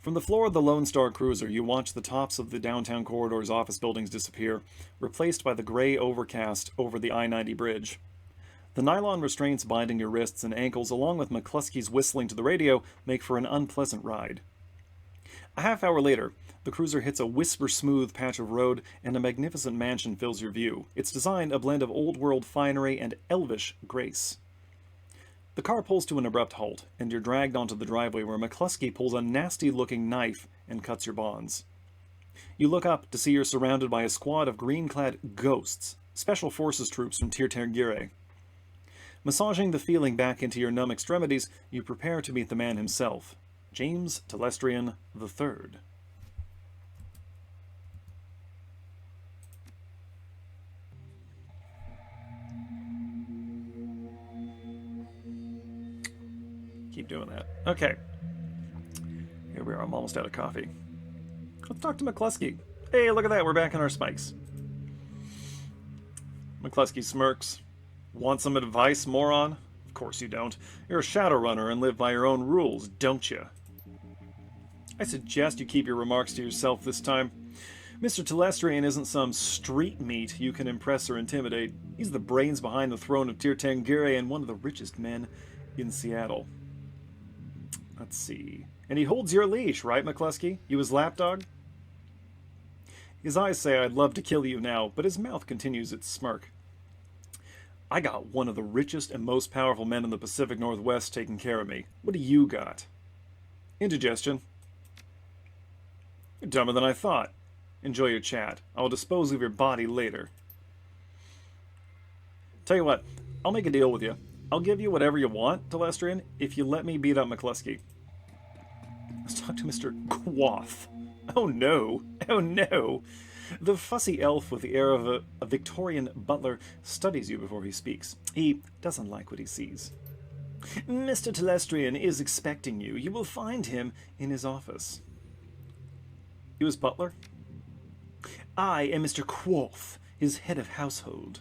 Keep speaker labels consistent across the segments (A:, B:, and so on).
A: From the floor of the Lone Star Cruiser, you watch the tops of the downtown corridor's office buildings disappear, replaced by the gray overcast over the I-90 bridge. The nylon restraints binding your wrists and ankles, along with McCluskey's whistling to the radio, make for an unpleasant ride. A half hour later, the cruiser hits a whisper-smooth patch of road, and a magnificent mansion fills your view, its design a blend of old-world finery and elvish grace. The car pulls to an abrupt halt, and you're dragged onto the driveway where McCluskey pulls a nasty-looking knife and cuts your bonds. You look up to see you're surrounded by a squad of green-clad ghosts, Special Forces troops from Tir-Tir-Gire. Massaging the feeling back into your numb extremities, you prepare to meet the man himself, James Telestrian III. Keep doing that. Okay. Here we are. I'm almost out of coffee. Let's talk to McCluskey. Hey, look at that. We're back on our spikes. McCluskey smirks. Want some advice, moron? Of course you don't. You're a Shadowrunner and live by your own rules, don't you? I suggest you keep your remarks to yourself this time. Mr. Telestrian isn't some street meat you can impress or intimidate. He's the brains behind the throne of Tir-Tir-Gire and one of the richest men in Seattle. Let's see. And he holds your leash, right, McCluskey? You his lapdog? His eyes say I'd love to kill you now, but his mouth continues its smirk. I got one of the richest and most powerful men in the Pacific Northwest taking care of me. What do you got? Indigestion. You're dumber than I thought. Enjoy your chat. I will dispose of your body later. Tell you what, I'll make a deal with you. I'll give you whatever you want, Telestrian, if you let me beat up McCluskey. Let's talk to Mr. Quoth. Oh no, oh no. The fussy elf with the air of a Victorian butler studies you before he speaks. He doesn't like what he sees. Mr. Telestrian is expecting you. You will find him in his office. You his butler? I am Mr. Quoth, his head of household.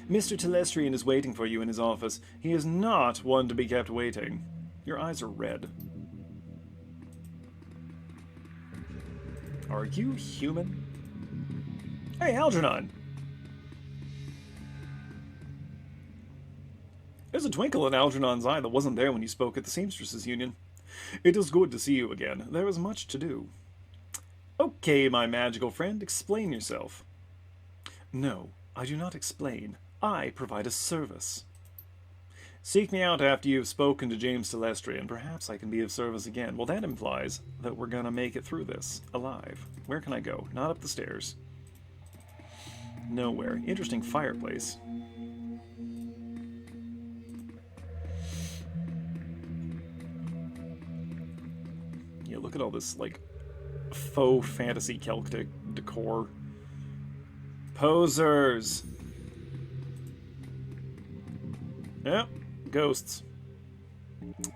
A: Mr. Telestrian is waiting for you in his office. He is not one to be kept waiting. Your eyes are red. Are you human? Hey, Algernon! There's a twinkle in Algernon's eye that wasn't there when you spoke at the Seamstresses Union. It is good to see you again. There is much to do. Okay, my magical friend, explain yourself. No, I do not explain. I provide a service. Seek me out after you have spoken to James Telestrian. Perhaps I can be of service again. Well, that implies that we're gonna make it through this alive. Where can I go? Not up the stairs. Nowhere. Interesting fireplace. Yeah, look at all this, like, faux fantasy Celtic decor. Posers! Yep. Ghosts.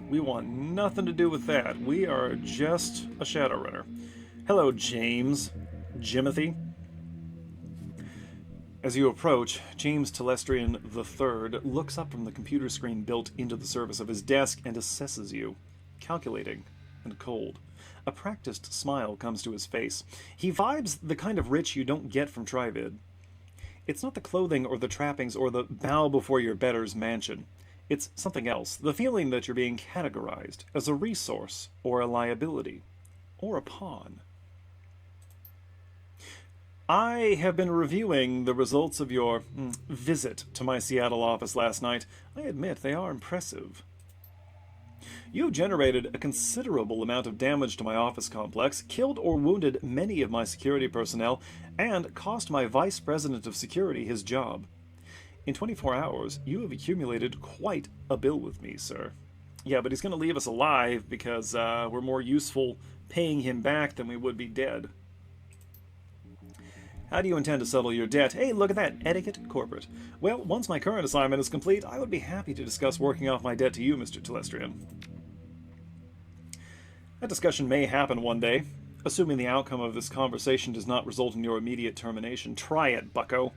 A: We want nothing to do with that. We are just a Shadowrunner. Hello, James. Jimothy. As you approach, James Telestrian III looks up from the computer screen built into the surface of his desk and assesses you, calculating and cold. A practiced smile comes to his face. He vibes the kind of rich you don't get from Trivid. It's not the clothing or the trappings or the bow before your betters mansion. It's something else, the feeling that you're being categorized as a resource or a liability or a pawn. I have been reviewing the results of your visit to my Seattle office last night. I admit they are impressive. You generated a considerable amount of damage to my office complex, killed or wounded many of my security personnel, and cost my vice president of security his job. In 24 hours, you have accumulated quite a bill with me, sir. Yeah, but he's going to leave us alive because we're more useful paying him back than we would be dead. How do you intend to settle your debt? Hey, look at that. Etiquette corporate. Well, once my current assignment is complete, I would be happy to discuss working off my debt to you, Mr. Telestrian. That discussion may happen one day, assuming the outcome of this conversation does not result in your immediate termination. Try it, bucko.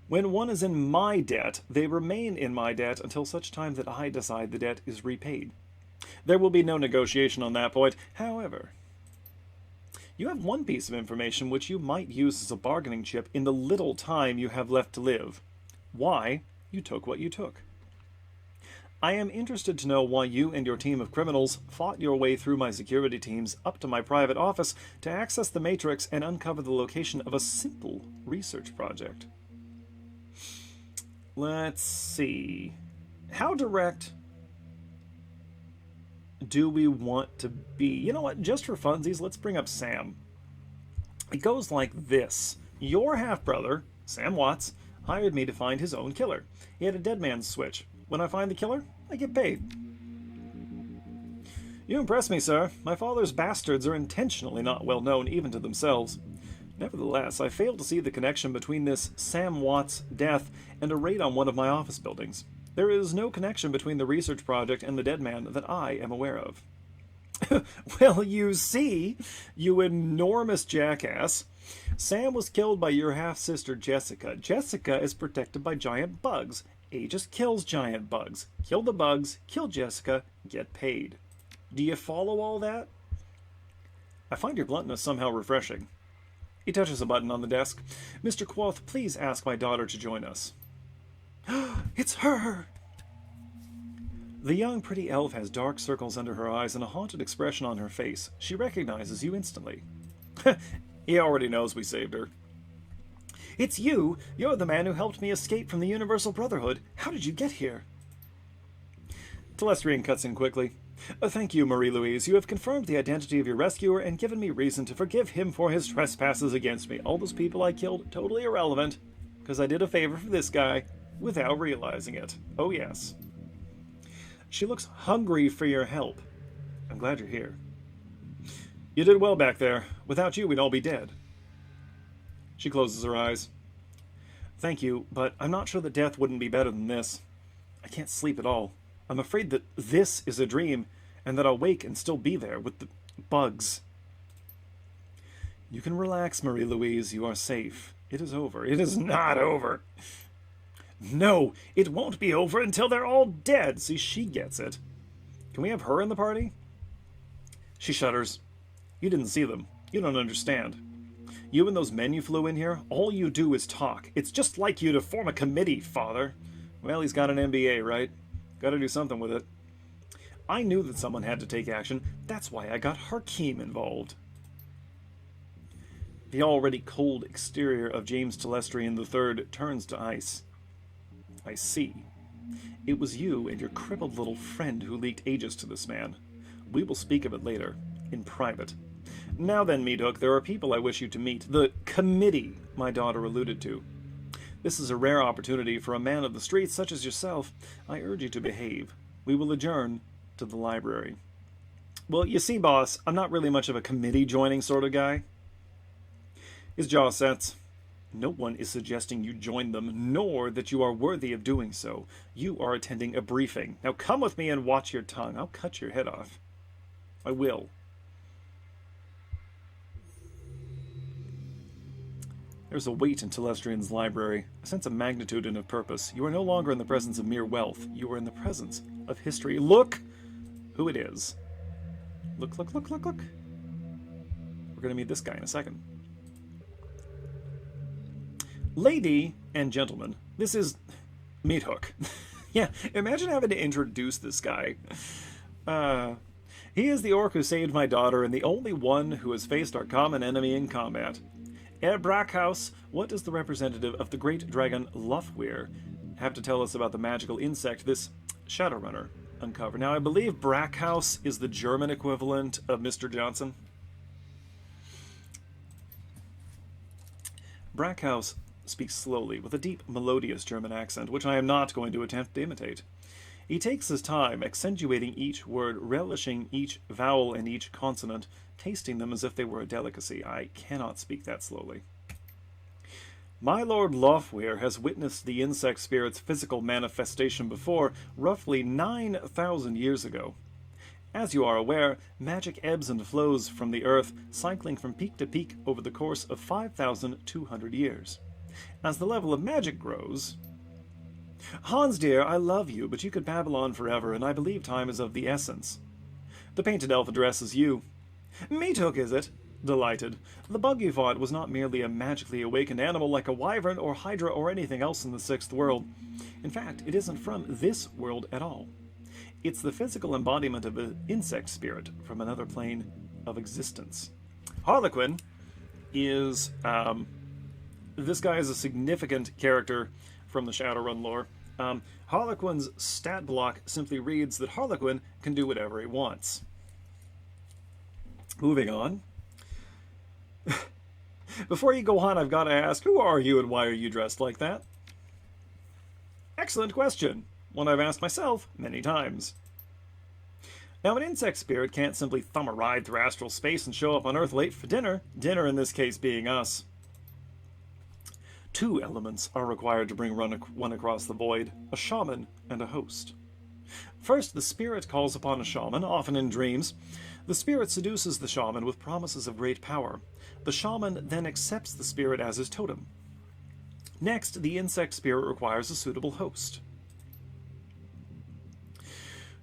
A: When one is in my debt, they remain in my debt until such time that I decide the debt is repaid. There will be no negotiation on that point. However, you have one piece of information which you might use as a bargaining chip in the little time you have left to live. Why you took what you took. I am interested to know why you and your team of criminals fought your way through my security teams up to my private office to access the Matrix and uncover the location of a simple research project. Let's see. How direct do we want to be? You know what? Just for funsies, let's bring up Sam. It goes like this. Your half-brother, Sam Watts, hired me to find his own killer. He had a dead man's switch. When I find the killer, I get paid. You impress me, sir. My father's bastards are intentionally not well known even to themselves. Nevertheless, I fail to see the connection between this Sam Watts' death and a raid on one of my office buildings. There is no connection between the research project and the dead man that I am aware of. Well, you see, you enormous jackass. Sam was killed by your half-sister Jessica. Jessica is protected by giant bugs. Aegis kills giant bugs. Kill the bugs, kill Jessica, get paid. Do you follow all that? I find your bluntness somehow refreshing. He touches a button on the desk. Mr. Quoth, please ask my daughter to join us. It's her! The young pretty elf has dark circles under her eyes and a haunted expression on her face. She recognizes you instantly. He already knows we saved her. It's you! You're the man who helped me escape from the Universal Brotherhood. How did you get here? Telestrian cuts in quickly. Thank you, Marie-Louise. You have confirmed the identity of your rescuer and given me reason to forgive him for his trespasses against me. All those people I killed, totally irrelevant, because I did a favor for this guy without realizing it. Oh, yes. She looks hungry for your help. I'm glad you're here. You did well back there. Without you, we'd all be dead. She closes her eyes. Thank you, but I'm not sure that death wouldn't be better than this. I can't sleep at all. I'm afraid that this is a dream, and that I'll wake and still be there with the bugs. You can relax, Marie-Louise. You are safe. It is over. It is not over. No, it won't be over until they're all dead. See, she gets it. Can we have her in the party? She shudders. You didn't see them. You don't understand. You and those men you flew in here, all you do is talk. It's just like you to form a committee, Father. Well, he's got an MBA, right? Gotta do something with it. I knew that someone had to take action. That's why I got Harkeem involved. The already cold exterior of James Telestrian III turns to ice. I see. It was you and your crippled little friend who leaked Aegis to this man. We will speak of it later, in private. Now then, Meathook, there are people I wish you to meet. The committee my daughter alluded to. This is a rare opportunity for a man of the streets such as yourself. I urge you to behave. We will adjourn to the library. Well, you see, boss, I'm not really much of a committee joining sort of guy. His jaw sets. No one is suggesting you join them, nor that you are worthy of doing so. You are attending a briefing. Now come with me and watch your tongue. I'll cut your head off. I will. There's a weight in Telestrian's library, a sense of magnitude and of purpose. You are no longer in the presence of mere wealth. You are in the presence of history. Look who it is. Look, look, look, look, look. We're going to meet this guy in a second. Lady and gentlemen, this is Meathook. Yeah, imagine having to introduce this guy. He is the orc who saved my daughter and the only one who has faced our common enemy in combat. Herr Brackhaus, what does the representative of the great dragon Lufweir have to tell us about the magical insect this Shadowrunner uncovered? Now, I believe Brackhaus is the German equivalent of Mr. Johnson. Brackhaus speaks slowly, with a deep, melodious German accent, which I am not going to attempt to imitate. He takes his time, accentuating each word, relishing each vowel and each consonant, tasting them as if they were a delicacy. I cannot speak that slowly. My lord Lofweir has witnessed the insect spirit's physical manifestation before, roughly 9,000 years ago. As you are aware, magic ebbs and flows from the earth, cycling from peak to peak over the course of 5,200 years. As the level of magic grows... Hans, dear, I love you, but you could babble on forever, and I believe time is of the essence. The painted elf addresses you. Me took, is it? Delighted. The bug you fought was not merely a magically awakened animal like a wyvern or hydra or anything else in the sixth world. In fact, it isn't from this world at all. It's the physical embodiment of an insect spirit from another plane of existence. Harlequin is... this guy is a significant character from the Shadowrun lore. Harlequin's stat block simply reads that Harlequin can do whatever he wants. Moving on. Before you go on, I've got to ask, who are you and why are you dressed like that? Excellent question. One I've asked myself many times. Now, an insect spirit can't simply thumb a ride through astral space and show up on Earth late for dinner. Dinner, in this case, being us. Two elements are required to bring one across the void, a shaman and a host. First, the spirit calls upon a shaman, often in dreams. The spirit seduces the shaman with promises of great power. The shaman then accepts the spirit as his totem. Next, the insect spirit requires a suitable host.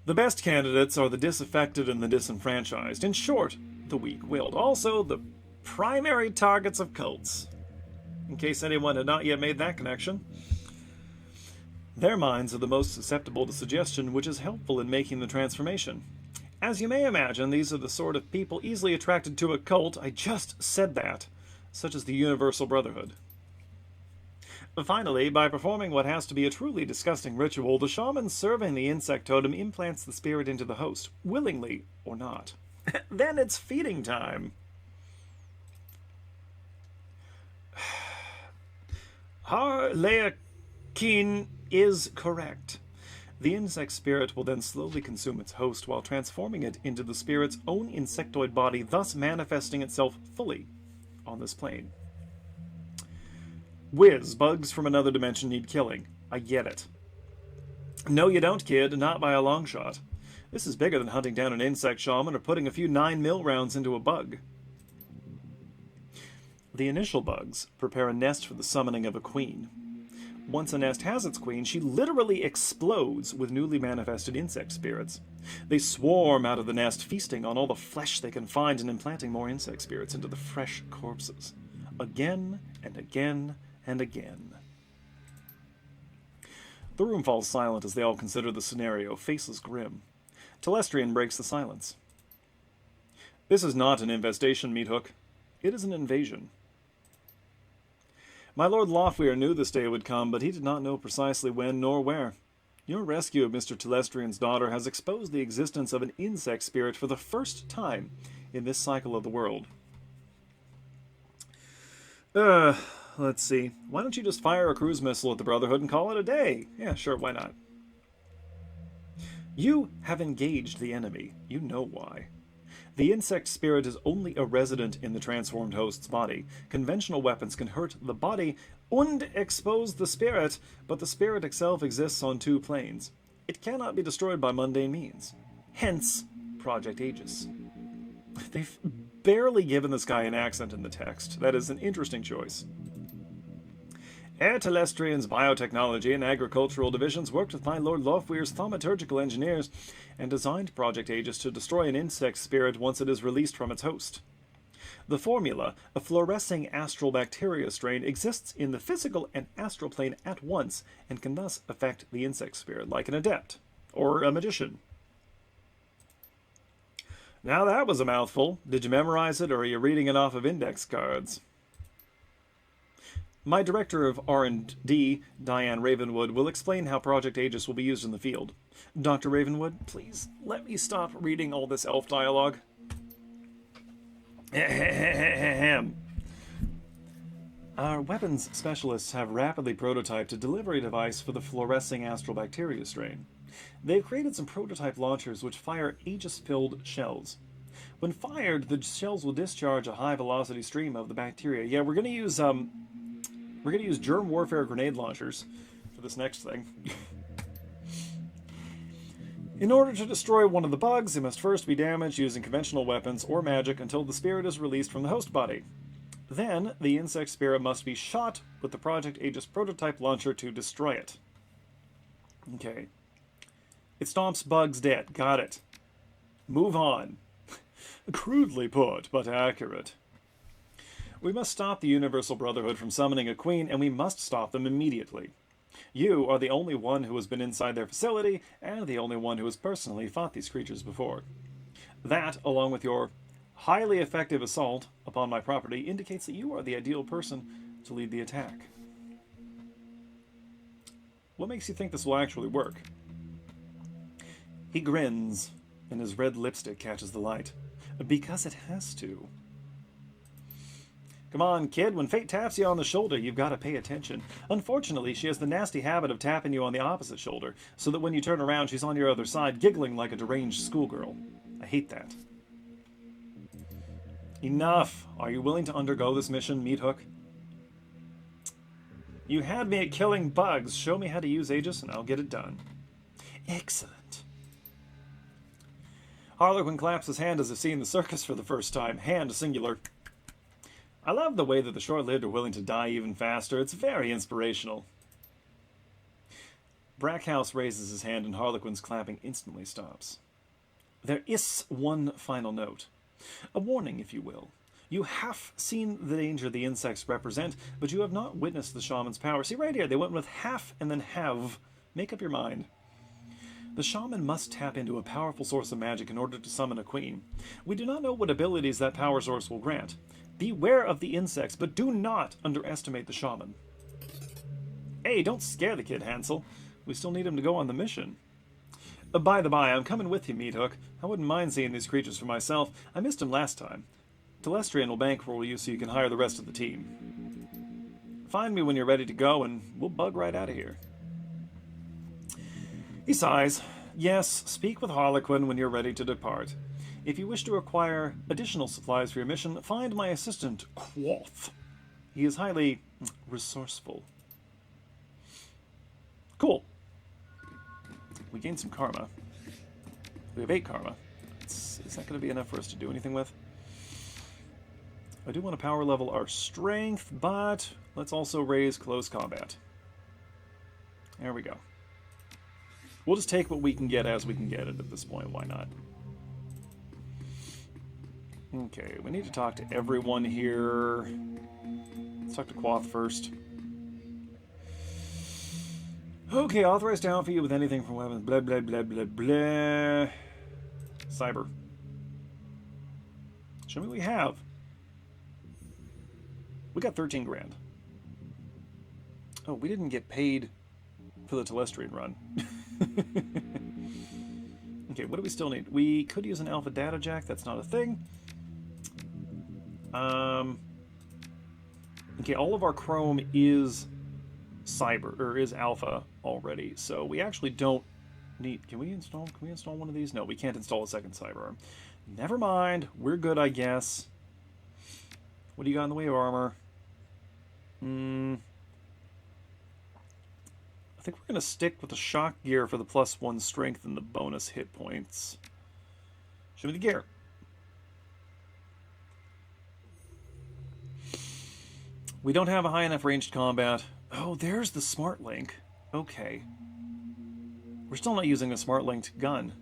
A: The best candidates are the disaffected and the disenfranchised. In short, the weak-willed. Also, the primary targets of cults. In case anyone had not yet made that connection. Their minds are the most susceptible to suggestion, which is helpful in making the transformation. As you may imagine, these are the sort of people easily attracted to a cult. I just said that. Such as the Universal Brotherhood. Finally, by performing what has to be a truly disgusting ritual, the shaman serving the insect totem implants the spirit into the host, willingly or not. Then it's feeding time. Harlequin is correct. The insect spirit will then slowly consume its host while transforming it into the spirit's own insectoid body, thus manifesting itself fully on this plane. Whiz, bugs from another dimension need killing. I get it. No, you don't, kid. Not by a long shot. This is bigger than hunting down an insect shaman or putting a few 9mm rounds into a bug. The initial bugs prepare a nest for the summoning of a queen. Once a nest has its queen, she literally explodes with newly manifested insect spirits. They swarm out of the nest, feasting on all the flesh they can find and implanting more insect spirits into the fresh corpses. Again and again and again. The room falls silent as they all consider the scenario, faces grim. Telestrian breaks the silence. This is not an infestation, Meathook. It is an invasion. My Lord Lofweir knew this day would come, but he did not know precisely when nor where. Your rescue of Mr. Telestrian's daughter has exposed the existence of an insect spirit for the first time in this cycle of the world. Let's see. Why don't you just fire a cruise missile at the Brotherhood and call it a day? Yeah, sure, why not? You have engaged the enemy. You know why. The insect spirit is only a resident in the transformed host's body. Conventional weapons can hurt the body and expose the spirit, but the spirit itself exists on two planes. It cannot be destroyed by mundane means. Hence, Project Aegis. They've barely given this guy an accent in the text. That is an interesting choice. Air Telestrian's biotechnology and agricultural divisions worked with my Lord Lofweir's thaumaturgical engineers and designed Project Aegis to destroy an insect spirit once it is released from its host. The formula, a fluorescing astral bacteria strain, exists in the physical and astral plane at once and can thus affect the insect spirit like an adept or a magician. Now that was a mouthful. Did you memorize it or are you reading it off of index cards? My director of R&D, Diane Ravenwood, will explain how Project Aegis will be used in the field. Dr. Ravenwood, please let me stop reading all this elf dialogue. Our weapons specialists have rapidly prototyped a delivery device for the fluorescing astral bacteria strain. They've created some prototype launchers which fire Aegis-filled shells. When fired, the shells will discharge a high-velocity stream of the bacteria. Yeah, we're going to use germ warfare grenade launchers for this next thing. In order to destroy one of the bugs, it must first be damaged using conventional weapons or magic until the spirit is released from the host body. Then, the insect spirit must be shot with the Project Aegis prototype launcher to destroy it. Okay. It stomps bugs dead. Got it. Move on. Crudely put, but accurate. We must stop the Universal Brotherhood from summoning a queen, and we must stop them immediately. You are the only one who has been inside their facility, and the only one who has personally fought these creatures before. That, along with your highly effective assault upon my property, indicates that you are the ideal person to lead the attack. What makes you think this will actually work? He grins, and his red lipstick catches the light. Because it has to. Come on, kid, when fate taps you on the shoulder, you've got to pay attention. Unfortunately, she has the nasty habit of tapping you on the opposite shoulder, so that when you turn around, she's on your other side, giggling like a deranged schoolgirl. I hate that. Enough! Are you willing to undergo this mission, Meathook? You had me at killing bugs. Show me how to use Aegis, and I'll get it done. Excellent. Harlequin claps his hand as if seeing the circus for the first time. Hand singular. I love the way that the short-lived are willing to die even faster. It's very inspirational. Brackhouse raises his hand and Harlequin's clapping instantly stops. There is one final note. A warning, if you will. You have seen the danger the insects represent, but you have not witnessed the shaman's power. See, right here, they went with half and then have. Make up your mind. The shaman must tap into a powerful source of magic in order to summon a queen. We do not know what abilities that power source will grant. Beware of the insects, but do not underestimate the shaman. Hey, don't scare the kid, Hansel. We still need him to go on the mission. By the by, I'm coming with you, Meathook. I wouldn't mind seeing these creatures for myself. I missed him last time. Telestrian will bankroll you so you can hire the rest of the team. Find me when you're ready to go, and we'll bug right out of here. He sighs. Yes, speak with Harlequin when you're ready to depart. If you wish to acquire additional supplies for your mission, find my assistant, Quoth. He is highly resourceful. Cool. We gained some karma. We have 8 karma. Is that going to be enough for us to do anything with? I do want to power level our strength, but let's also raise close combat. There we go. We'll just take what we can get as we can get it at this point. Why not? Okay, we need to talk to everyone here. Let's talk to Quoth first. Okay, authorized down for you with anything from weapons. Blah, blah, blah, blah, blah. Cyber. Show me what we have. We got 13 grand. Oh, we didn't get paid for the Telestrian run. Okay, what do we still need? We could use an alpha data jack. That's not a thing. Okay, all of our chrome is cyber, or is alpha already, so we actually don't need... Can we install one of these? No, we can't install a second cyber arm. Never mind. We're good, I guess. What do you got in the way of armor? I think we're going to stick with the shock gear for the +1 strength and the bonus hit points. Show me the gear. We don't have a high enough ranged combat. Oh, there's the smart link. Okay. We're still not using a smart linked gun.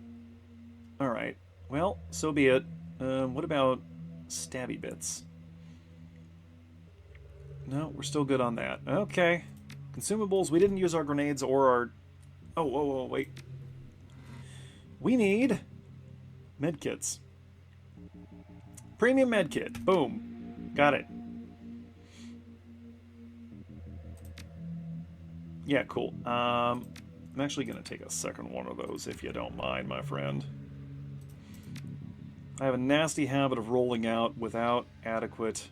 A: Alright. Well, so be it. What about stabby bits? No, we're still good on that. Okay. Consumables, we didn't use our grenades or our... Oh, wait. We need medkits. Premium medkit. Boom. Got it. Yeah, cool. I'm actually going to take a second one of those, if you don't mind, my friend. I have a nasty habit of rolling out without adequate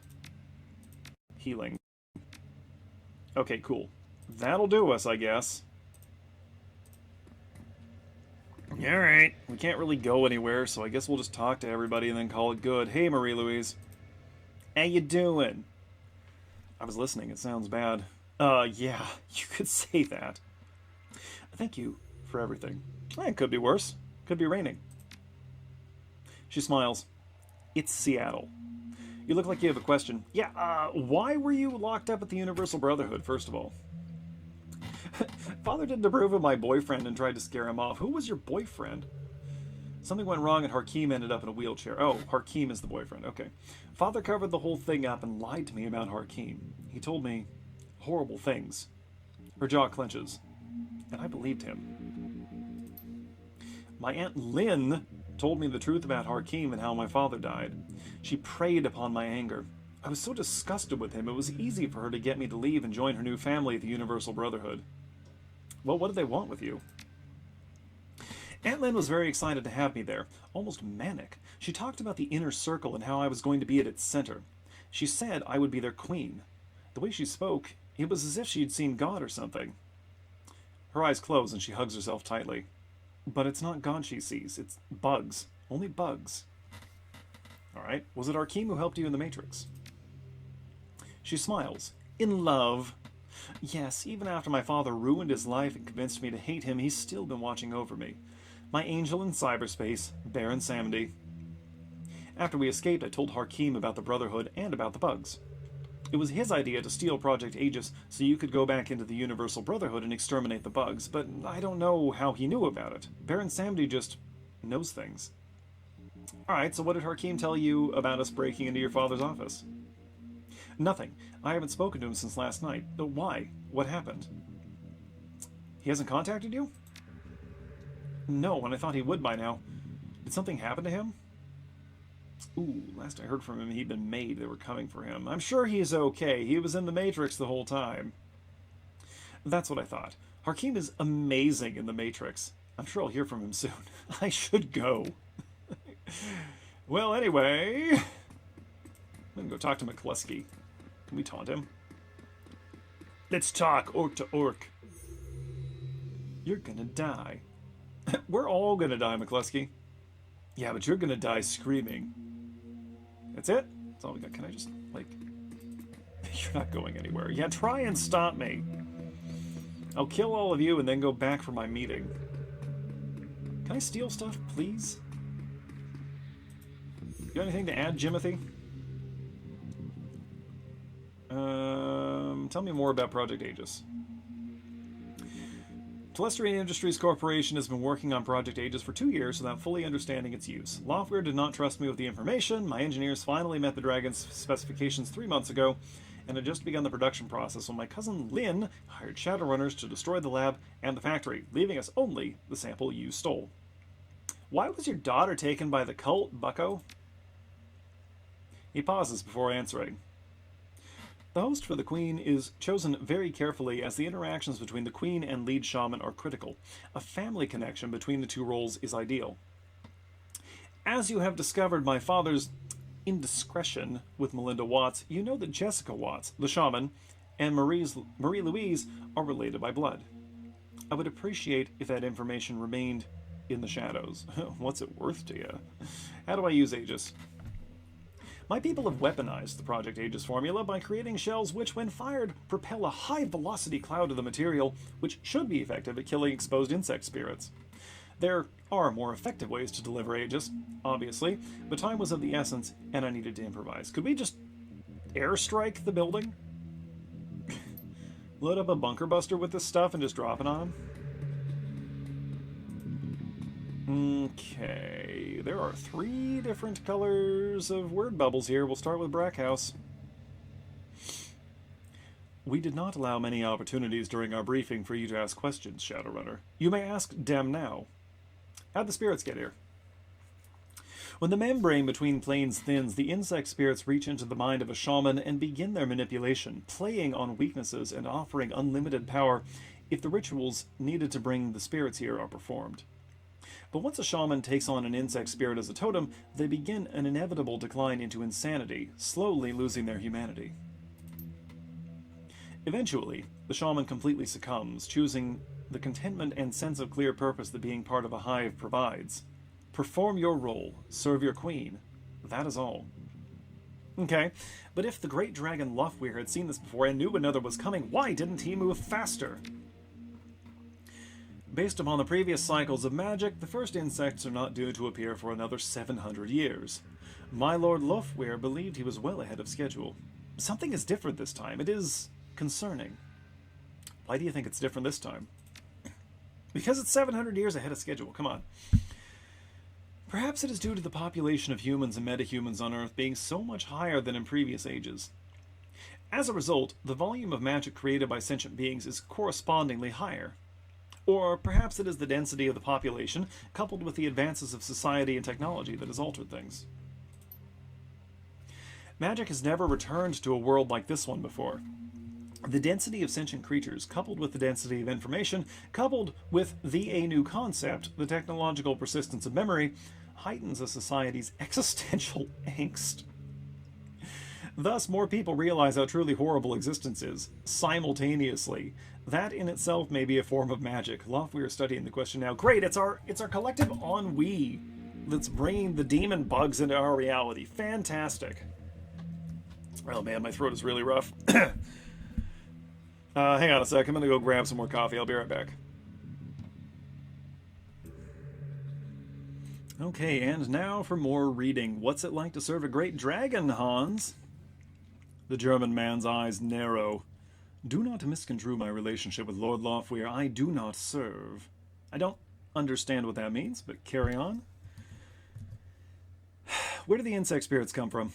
A: healing. Okay, cool. That'll do us, I guess. Alright. We can't really go anywhere, so I guess we'll just talk to everybody and then call it good. Hey, Marie-Louise. How you doing? I was listening. It sounds bad. Yeah, you could say that. Thank you for everything. It could be worse. Could be raining. She smiles. It's Seattle. You look like you have a question. Yeah, why were you locked up at the Universal Brotherhood, first of all? Father didn't approve of my boyfriend and tried to scare him off. Who was your boyfriend? Something went wrong and Harkeem ended up in a wheelchair. Oh, Harkeem is the boyfriend. Okay. Father covered the whole thing up and lied to me about Harkeem. He told me horrible things. Her jaw clenches. And I believed him. My Aunt Lynn told me the truth about Harkeem and how my father died. She preyed upon my anger. I was so disgusted with him, it was easy for her to get me to leave and join her new family at the Universal Brotherhood. Well, what did they want with you? Aunt Lynn was very excited to have me there, almost manic. She talked about the inner circle and how I was going to be at its center. She said I would be their queen. The way she spoke, it was as if she'd seen God or something. Her eyes close and she hugs herself tightly. But it's not God she sees, it's bugs. Only bugs. Alright, was it Harkeem who helped you in the Matrix? She smiles. In love. Yes, even after my father ruined his life and convinced me to hate him, he's still been watching over me. My angel in cyberspace, Baron Samedi. After we escaped, I told Harkeem about the Brotherhood and about the bugs. It was his idea to steal Project Aegis so you could go back into the Universal Brotherhood and exterminate the bugs, but I don't know how he knew about it. Baron Samedi just knows things. Alright, so what did Harkeem tell you about us breaking into your father's office? Nothing. I haven't spoken to him since last night. Why? What happened? He hasn't contacted you? No, and I thought he would by now. Did something happen to him? Ooh, last I heard from him, he'd been made. They were coming for him. I'm sure he's okay. He was in the Matrix the whole time. That's what I thought. Harkeem is amazing in the Matrix. I'm sure I'll hear from him soon. I should go. Well, anyway... I'm gonna go talk to McCluskey. Can we taunt him? Let's talk orc to orc. You're gonna die. We're all gonna die, McCluskey. Yeah, but you're gonna die screaming. That's it? That's all we got. Can I just, like... You're not going anywhere. Yeah, try and stop me. I'll kill all of you and then go back for my meeting. Can I steal stuff, please? You got anything to add, Jimothy? Tell me more about Project Aegis. Telestrian Industries Corporation has been working on Project Aegis for 2 years without fully understanding its use. Loftware did not trust me with the information. My engineers finally met the Dragon's specifications 3 months ago and had just begun the production process when my cousin Lynn hired Shadowrunners to destroy the lab and the factory, leaving us only the sample you stole. Why was your daughter taken by the cult, bucko? He pauses before answering. The host for the Queen is chosen very carefully as the interactions between the Queen and lead shaman are critical. A family connection between the two roles is ideal. As you have discovered my father's indiscretion with Melinda Watts, you know that Jessica Watts, the shaman, and Marie-Louise are related by blood. I would appreciate if that information remained in the shadows. What's it worth to you? How do I use Aegis? My people have weaponized the Project Aegis formula by creating shells which, when fired, propel a high-velocity cloud of the material, which should be effective at killing exposed insect spirits. There are more effective ways to deliver Aegis, obviously, but time was of the essence, and I needed to improvise. Could we just airstrike the building? Load up a bunker buster with this stuff and just drop it on him? Okay, there are 3 different colors of word bubbles here. We'll start with Brackhouse. We did not allow many opportunities during our briefing for you to ask questions, Shadowrunner. You may ask them now. How'd the spirits get here? When the membrane between planes thins, the insect spirits reach into the mind of a shaman and begin their manipulation, playing on weaknesses and offering unlimited power if the rituals needed to bring the spirits here are performed. But once a shaman takes on an insect spirit as a totem, they begin an inevitable decline into insanity, slowly losing their humanity. Eventually, the shaman completely succumbs, choosing the contentment and sense of clear purpose that being part of a hive provides. Perform your role, serve your queen. That is all. Okay, but if the great dragon Loftweir had seen this before and knew another was coming, why didn't he move faster? Based upon the previous cycles of magic, the first insects are not due to appear for another 700 years. My Lord Loftweir believed he was well ahead of schedule. Something is different this time. It is concerning. Why do you think it's different this time? Because it's 700 years ahead of schedule. Come on. Perhaps it is due to the population of humans and metahumans on Earth being so much higher than in previous ages. As a result, the volume of magic created by sentient beings is correspondingly higher. Or perhaps it is the density of the population, coupled with the advances of society and technology, that has altered things. Magic has never returned to a world like this one before. The density of sentient creatures, coupled with the density of information, coupled with a new concept, the technological persistence of memory, heightens a society's existential angst. Thus, more people realize how truly horrible existence is, simultaneously. That in itself may be a form of magic. We are studying the question now. Great, it's our collective ennui that's bringing the demon bugs into our reality. Fantastic. Oh man, my throat is really rough. Hang on a sec, I'm gonna go grab some more coffee. I'll be right back. Okay, and now for more reading. What's it like to serve a great dragon, Hans? The German man's eyes narrow. Do not misconstrue my relationship with Lord Lofweir. I do not serve. I don't understand what that means, but carry on. Where do the insect spirits come from?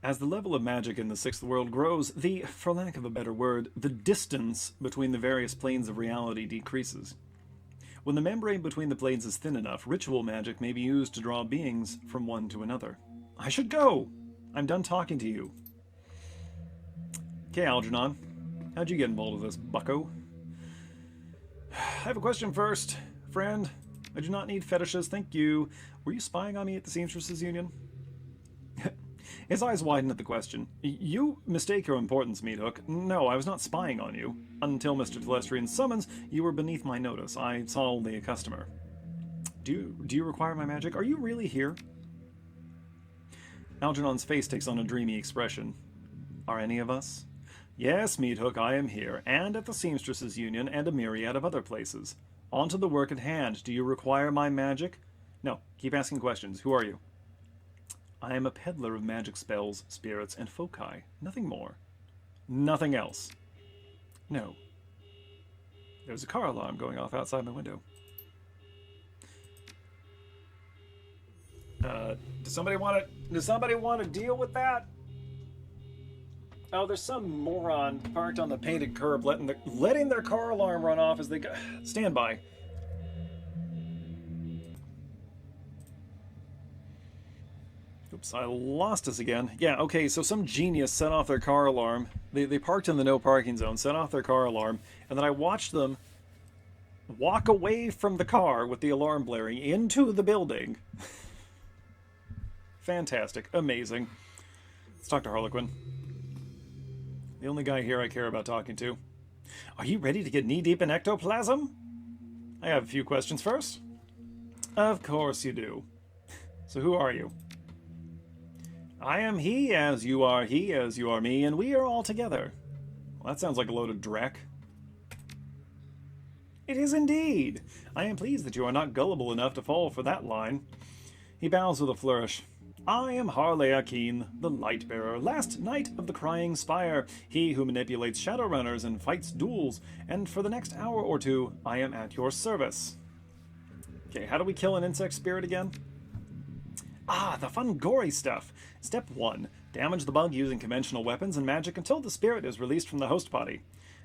A: As the level of magic in the Sixth World grows, for lack of a better word, the distance between the various planes of reality decreases. When the membrane between the planes is thin enough, ritual magic may be used to draw beings from one to another. I should go! I'm done talking to you. Okay, Algernon. How'd you get involved with this, bucko? I have a question first, friend. I do not need fetishes, thank you. Were you spying on me at the Seamstresses Union? His eyes widen at the question. You mistake your importance, Meathook. No, I was not spying on you. Until Mr. Telestrian's summons, you were beneath my notice. I saw only a customer. Do you require my magic? Are you really here? Algernon's face takes on a dreamy expression. Are any of us? Yes, Meathook, I am here, and at the Seamstresses Union, and a myriad of other places. On to the work at hand. Do you require my magic? No, keep asking questions. Who are you? I am a peddler of magic spells, spirits, and foci. Nothing more. Nothing else. No. There's a car alarm going off outside my window. Does somebody want to deal with that? Oh, there's some moron parked on the painted curb letting their car alarm run off as they go. Stand by. Oops, I lost us again. Yeah, okay, so some genius set off their car alarm. They parked in the no parking zone, set off their car alarm, and then I watched them walk away from the car with the alarm blaring into the building. Fantastic. Amazing. Let's talk to Harlequin. The only guy here I care about talking to. Are you ready to get knee-deep in ectoplasm? I have a few questions first. Of course you do. So who are you? I am he, as you are me, and we are all together. Well, that sounds like a load of dreck. It is indeed. I am pleased that you are not gullible enough to fall for that line. He bows with a flourish. I am Harley Akeen, the Lightbearer, last knight of the Crying Spire, he who manipulates Shadowrunners and fights duels, and for the next hour or two, I am at your service. Okay, how do we kill an insect spirit again? Ah, the fun gory stuff. Step 1. Damage the bug using conventional weapons and magic until the spirit is released from the host body.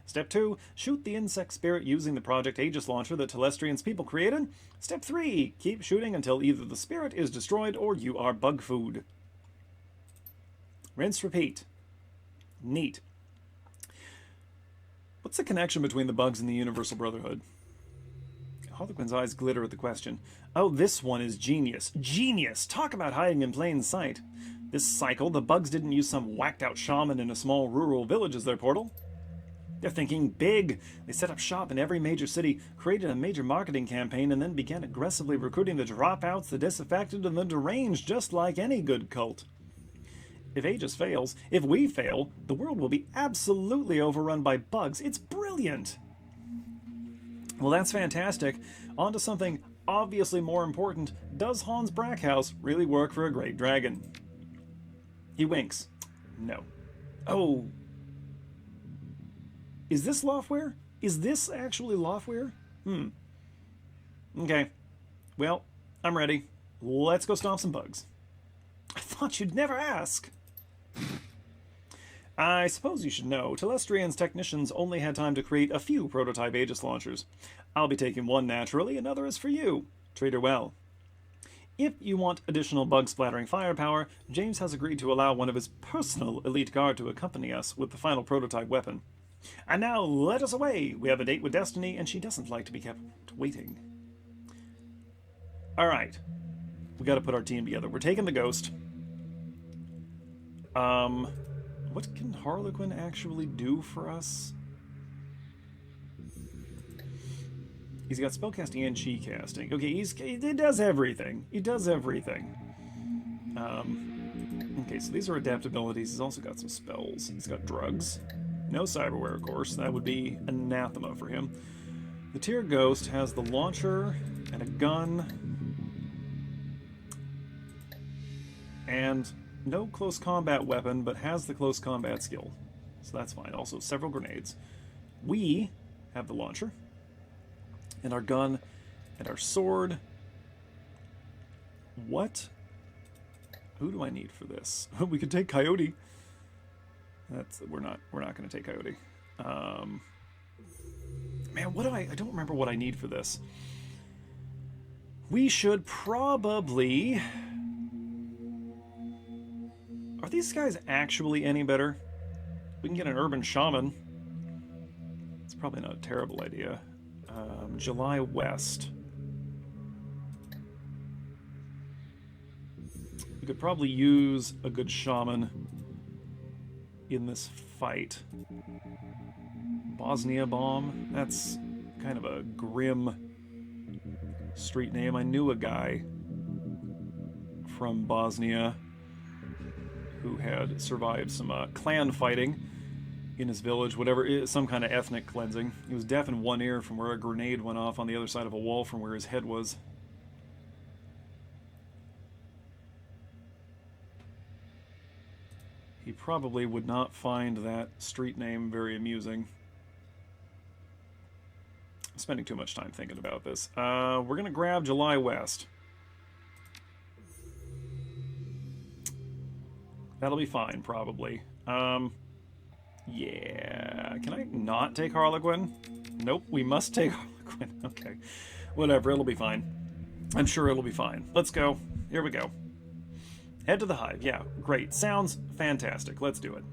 A: Step 2. Shoot the insect spirit using the Project Aegis launcher that Telestrian's people created. Step 3. Keep shooting until either the spirit is destroyed or you are bug food. Rinse, repeat. Neat. What's the connection between the bugs and the Universal Brotherhood? Harlequin's eyes glitter at the question. Oh, this one is genius. Genius! Talk about hiding in plain sight. This cycle, the bugs didn't use some whacked-out shaman in a small rural village as their portal. They're thinking big. They set up shop in every major city, created a major marketing campaign, and then began aggressively recruiting the dropouts, the disaffected, and the deranged, just like any good cult. If Aegis fails, if we fail, the world will be absolutely overrun by bugs. It's brilliant! Well, that's fantastic. On to something obviously more important. Does Hans Brackhouse really work for a great dragon? He winks. No. Oh. Is this Lofweir? Is this actually Lofweir? Okay. Well, I'm ready. Let's go stomp some bugs. I thought you'd never ask. I suppose you should know, Telestrian's technicians only had time to create a few prototype Aegis launchers. I'll be taking one naturally, another is for you. Treat her well. If you want additional bug-splattering firepower, James has agreed to allow one of his personal elite guard to accompany us with the final prototype weapon. And now, let us away! We have a date with Destiny, and she doesn't like to be kept waiting. Alright. We gotta put our team together. We're taking the Ghost. What can Harlequin actually do for us? He's got spellcasting and chi casting. Okay, he does everything. He does everything. Okay, so these are adaptabilities. He's also got some spells. He's got drugs. No cyberware, of course. That would be anathema for him. The Tier Ghost has the launcher and a gun. And no close combat weapon, but has the close combat skill. So that's fine. Also, several grenades. We have the launcher. And our gun, and our sword. What? Who do I need for this? We could take Coyote. We're not going to take Coyote. Man, what do I don't remember what I need for this. We should probably. Are these guys actually any better? We can get an urban shaman. It's probably not a terrible idea. July West. We could probably use a good shaman in this fight. Bosnia Bomb? That's kind of a grim street name. I knew a guy from Bosnia who had survived some clan fighting in his village, whatever, some kind of ethnic cleansing. He was deaf in one ear from where a grenade went off on the other side of a wall from where his head was. He probably would not find that street name very amusing. I'm spending too much time thinking about this. We're going to grab July West. That'll be fine, probably. Yeah. Can I not take Harlequin? Nope, we must take Harlequin. Okay. Whatever, it'll be fine. I'm sure it'll be fine. Let's go. Here we go. Head to the hive. Yeah, great. Sounds fantastic. Let's do it.